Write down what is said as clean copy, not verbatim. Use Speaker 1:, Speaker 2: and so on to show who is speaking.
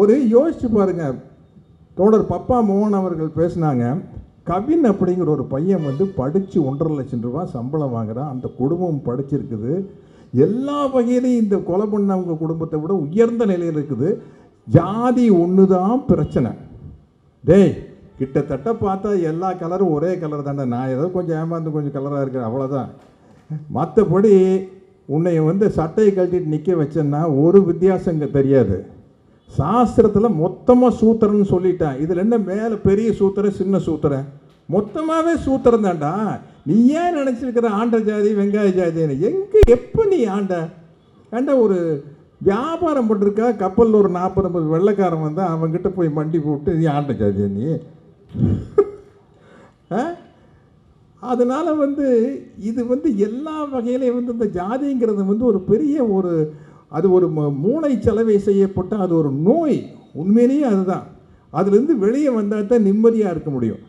Speaker 1: ஒரு யோசிச்சு பாருங்க, தோழர் பப்பா மோகன் அவர்கள் பேசினாங்க. கவின் அப்படிங்கிற ஒரு பையன் வந்து படித்து 1.5 லட்சம் ரூபாய் சம்பளம் வாங்குறான். அந்த குடும்பம் படிச்சிருக்குது, எல்லா வகையிலையும் இந்த கொலை பண்ணவங்க குடும்பத்தை விட உயர்ந்த நிலையில் இருக்குது. ஜாதி ஒன்று தான் பிரச்சனை. டேய், கிட்டத்தட்ட பார்த்தா எல்லா கலரும் ஒரே கலர் தானே. நான் ஏதோ கொஞ்சம் ஏமாந்து கொஞ்சம் கலராக இருக்கிறேன், அவ்வளோதான். மற்றபடி உன்னை வந்து சட்டையை கழட்டிட்டு நிற்க வச்சேன்னா ஒரு வித்தியாசம் இங்கே தெரியாது. சாஸ்திரத்தில் மொத்தமாக சூத்திரன்னு சொல்லிட்டேன். இதில் என்ன மேலே பெரிய சூத்திரம் சின்ன சூத்திரம்? மொத்தமாகவே சூத்திரம் தான்டா. நீ ஏன் நினச்சிருக்கிற ஆண்ட ஜாதி வெங்காய ஜாதின்னு? எங்கே எப்போ நீ ஏண்டா ஒரு வியாபாரம் பண்ணிருக்கா, கப்பலில் ஒரு 40-50 வெள்ளைக்காரன் வந்தால் அவங்ககிட்ட போய் மண்டி போட்டு நீ ஆண்ட ஜாதியா நீ? அதனால் வந்து இது வந்து எல்லா வகையிலையும் வந்து இந்த ஜாதிங்கிறது வந்து ஒரு பெரிய அது ஒரு மூளை செலவை செய்யப்பட்ட அது ஒரு நோய். உண்மையிலேயே அதுதான். அதுலேருந்து வெளியே வந்தால் தான் நிம்மதியாக இருக்க முடியும்.